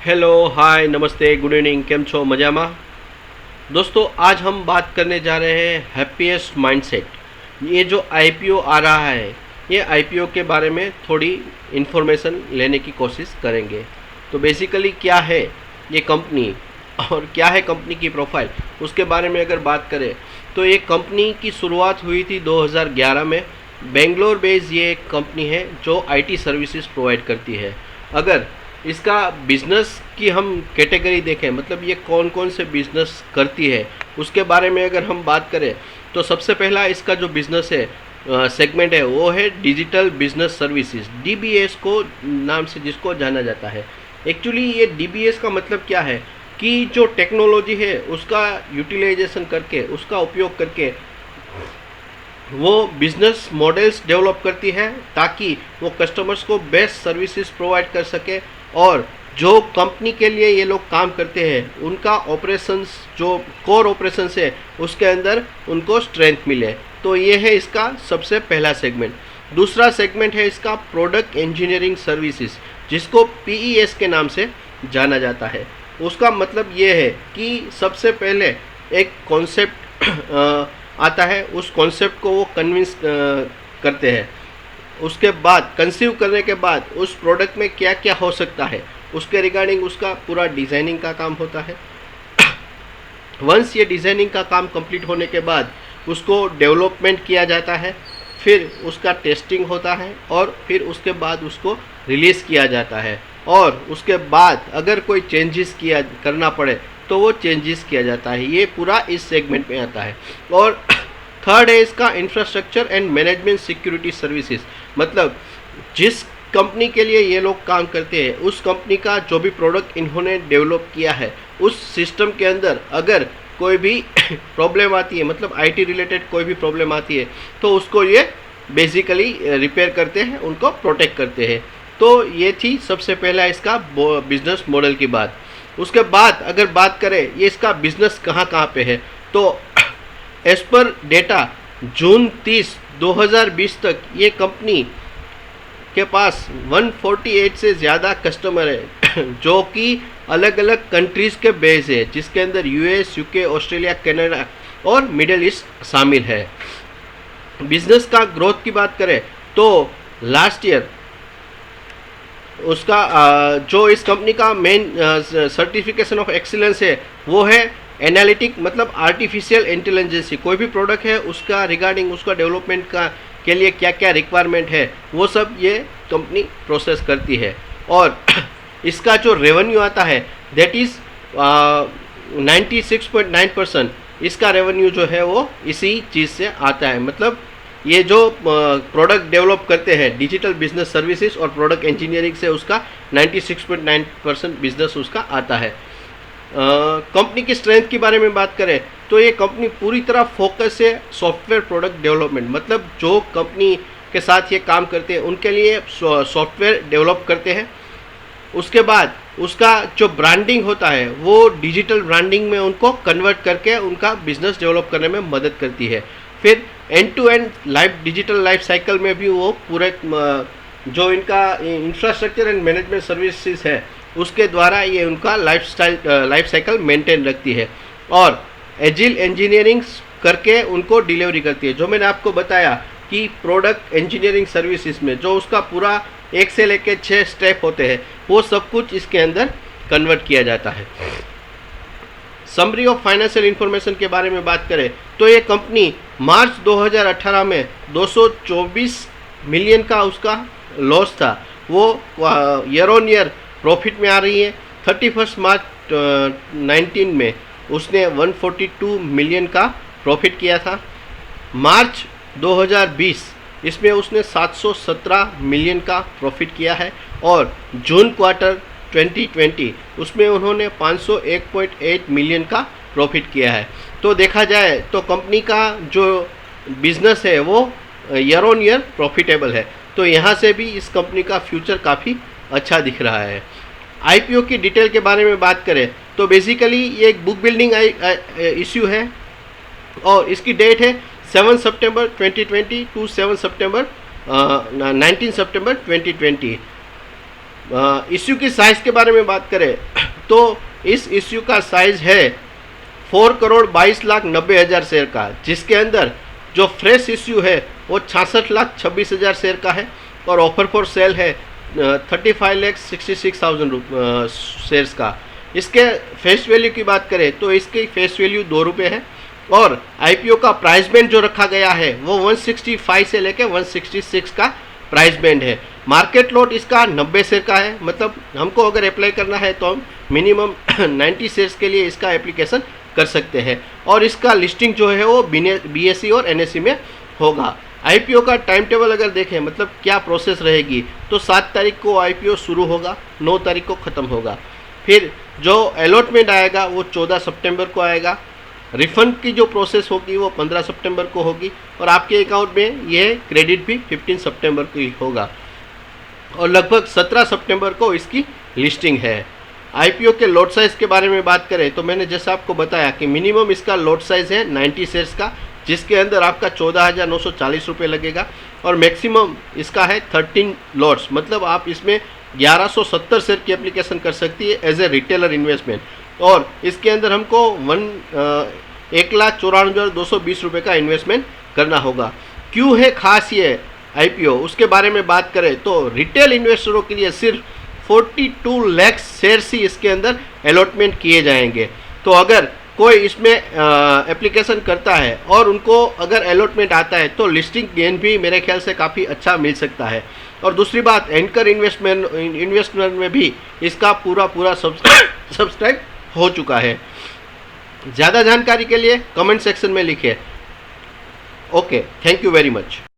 Hello hi नमस्ते good evening केम छो मजामा। दोस्तों आज हम बात करने जा रहे हैं हैप्पीएस्ट माइंडसेट। ये जो आईपीओ आ रहा है, ये आईपीओ के बारे में थोड़ी इन्फॉर्मेशन लेने की कोशिश करेंगे। तो बेसिकली क्या है ये कंपनी और क्या है कंपनी की प्रोफाइल, उसके बारे में अगर बात करें तो ये कंपनी की शुरुआत हुई थी 2011 में। बेंगलोर बेस्ड ये एक कंपनी है जो आईटी सर्विसेज प्रोवाइड करती है। अगर इसका बिज़नेस की हम कैटेगरी देखें, मतलब ये कौन कौन से बिज़नेस करती है, उसके बारे में अगर हम बात करें तो सबसे पहला इसका जो बिज़नेस है सेगमेंट है वो है डिजिटल बिजनेस सर्विसेज, डीबीएस को नाम से जिसको जाना जाता है। एक्चुअली ये डीबीएस का मतलब क्या है कि जो टेक्नोलॉजी है उसका यूटिलाइजेशन करके, उसका उपयोग करके वो बिजनेस मॉडल्स डेवलप करती है ताकि वो कस्टमर्स को बेस्ट सर्विसेज प्रोवाइड कर सके और जो कंपनी के लिए ये लोग काम करते हैं उनका ऑपरेशंस, जो कोर ऑपरेशंस है उसके अंदर उनको स्ट्रेंथ मिले। तो ये है इसका सबसे पहला सेगमेंट। दूसरा सेगमेंट है इसका प्रोडक्ट इंजीनियरिंग सर्विसेज, जिसको पीईएस के नाम से जाना जाता है। उसका मतलब ये है कि सबसे पहले एक कॉन्सेप्ट आता है, उस कॉन्सेप्ट को वो कन्विंस करते हैं। उसके बाद कंसीव करने के बाद उस प्रोडक्ट में क्या क्या हो सकता है उसके रिगार्डिंग उसका पूरा डिज़ाइनिंग का काम होता है। वंस ये डिज़ाइनिंग का काम कंप्लीट होने के बाद उसको डेवलपमेंट किया जाता है, फिर उसका टेस्टिंग होता है और फिर उसके बाद उसको रिलीज़ किया जाता है। और उसके बाद अगर कोई चेंजेस किया करना पड़े तो वो चेंजेस किया जाता है। ये पूरा इस सेगमेंट में आता है। और थर्ड है इसका infrastructure and management security services, मतलब जिस कंपनी के लिए ये लोग काम करते हैं उस कंपनी का जो भी प्रोडक्ट इन्होंने डेवलप किया है उस सिस्टम के अंदर अगर कोई भी प्रॉब्लम आती है, मतलब आईटी रिलेटेड कोई भी प्रॉब्लम आती है तो उसको ये बेसिकली रिपेयर करते हैं, उनको प्रोटेक्ट करते हैं। तो ये थी सबसे पहला इसका बिजनेस मॉडल की बात। उसके बाद अगर बात करें ये इसका बिजनेस कहाँ कहाँ पे है, तो एज पर डेटा जून 30, 2020 तक ये कंपनी के पास 148 से ज़्यादा कस्टमर है जो कि अलग अलग कंट्रीज़ के बेस है, जिसके अंदर यूएस, यूके, ऑस्ट्रेलिया, कनाडा और मिडिल ईस्ट शामिल है। बिजनेस का ग्रोथ की बात करें तो लास्ट ईयर उसका जो इस कंपनी का मेन सर्टिफिकेशन ऑफ एक्सीलेंस है वो है एनालिटिक, मतलब आर्टिफिशियल इंटेलिजेंस। कोई भी प्रोडक्ट है उसका रिगार्डिंग उसका डेवलपमेंट का के लिए क्या क्या रिक्वायरमेंट है वो सब ये कंपनी प्रोसेस करती है। और इसका जो रेवेन्यू आता है दैट इज़ 96.9% इसका रेवेन्यू जो है वो इसी चीज़ से आता है। मतलब ये जो प्रोडक्ट डेवलप करते हैं डिजिटल बिजनेस सर्विसेज और प्रोडक्ट इंजीनियरिंग से उसका 96.9% बिजनेस उसका आता है। कंपनी की स्ट्रेंथ के बारे में बात करें तो ये कंपनी पूरी तरह फोकस है सॉफ्टवेयर प्रोडक्ट डेवलपमेंट, मतलब जो कंपनी के साथ ये काम करते हैं उनके लिए सॉफ्टवेयर डेवलप करते हैं। उसके बाद उसका जो ब्रांडिंग होता है वो डिजिटल ब्रांडिंग में उनको कन्वर्ट करके उनका बिजनेस डेवलप करने में मदद करती है। फिर end to end digital life cycle में भी वो पूरे जो इनका इंफ्रास्ट्रक्चर एंड मैनेजमेंट सर्विसेज है उसके द्वारा ये उनका लाइफ साइकिल मेंटेन रखती है और एजिल इंजीनियरिंग करके उनको डिलीवरी करती है। जो मैंने आपको बताया कि प्रोडक्ट इंजीनियरिंग सर्विसेज में जो उसका पूरा 1 से लेकर 6 स्टेप होते हैं वो सब कुछ इसके अंदर कन्वर्ट किया जाता है। समरी ऑफ फाइनेंशियल इंफॉर्मेशन के बारे में बात करें तो ये कंपनी मार्च 2018 में 224 मिलियन का उसका लॉस था, वो ईयर ऑन ईयर प्रॉफिट में आ रही है। 31 मार्च 19 में उसने 142 मिलियन का प्रॉफिट किया था। मार्च 2020 इसमें उसने 717 मिलियन का प्रॉफिट किया है और जून क्वार्टर 2020 उसमें उन्होंने 501.8 मिलियन का प्रॉफिट किया है। तो देखा जाए तो कंपनी का जो बिजनेस है वो ईयर ऑन ईयर प्रॉफिटेबल है। तो यहाँ से भी इस कंपनी का फ्यूचर काफ़ी अच्छा दिख रहा है। आईपीओ की डिटेल के बारे में बात करें तो बेसिकली ये एक बुक बिल्डिंग इश्यू है और इसकी डेट है 7 सितंबर 2020 टू 19 सितंबर 2020। इश्यू की साइज़ के बारे में बात करें तो इस इश्यू का साइज़ है 4,22,90,000 शेयर का, जिसके अंदर जो फ्रेश इश्यू है वो 66,26,000 शेयर का है और ऑफर फॉर सेल है 35,66,000 शेयर्स का। इसके फेस वैल्यू की बात करें तो इसकी फेस वैल्यू ₹2 है और आईपीओ का प्राइस बैंड जो रखा गया है वो 165 से लेकर 166 का प्राइस बैंड है। मार्केट लॉट इसका 90 शेयर का है, मतलब हमको अगर अप्लाई करना है तो हम मिनिमम 90 शेयर्स के लिए इसका एप्लीकेशन कर सकते हैं और इसका लिस्टिंग जो है वो बीएसई और एनएसई में होगा। आईपीओ का टाइम टेबल अगर देखें, मतलब क्या प्रोसेस रहेगी, तो 7 तारीख को आईपीओ शुरू होगा, 9 तारीख को ख़त्म होगा। फिर जो अलॉटमेंट आएगा वो 14 सितंबर को आएगा। रिफंड की जो प्रोसेस होगी वो 15 सितंबर को होगी और आपके अकाउंट में ये क्रेडिट भी 15 सितंबर को ही होगा और लगभग 17 सितंबर को इसकी लिस्टिंग है। आईपीओ के लॉट साइज़ के बारे में बात करें तो मैंने जैसा आपको बताया कि मिनिमम इसका लॉट साइज़ है 90 शेयर्स का, जिसके अंदर आपका 14,940 रुपये लगेगा और मैक्सिमम इसका है 13 लॉट्स, मतलब आप इसमें 1170 शेयर की एप्लीकेशन कर सकती है एज ए रिटेलर इन्वेस्टमेंट और इसके अंदर हमको 1,94,220 रुपये का इन्वेस्टमेंट करना होगा। क्यों है खास ये आईपीओ, उसके बारे में बात करें तो रिटेल इन्वेस्टरों के लिए सिर्फ 42 लाख शेयर्स ही इसके अंदर अलॉटमेंट किए जाएंगे। तो अगर कोई इसमें एप्लीकेशन करता है और उनको अगर अलॉटमेंट आता है तो लिस्टिंग गेन भी मेरे ख्याल से काफ़ी अच्छा मिल सकता है। और दूसरी बात, एंकर इन्वेस्टमेंट में भी इसका पूरा सब्सक्राइब हो चुका है। ज़्यादा जानकारी के लिए कमेंट सेक्शन में लिखिए। Okay, thank you very much.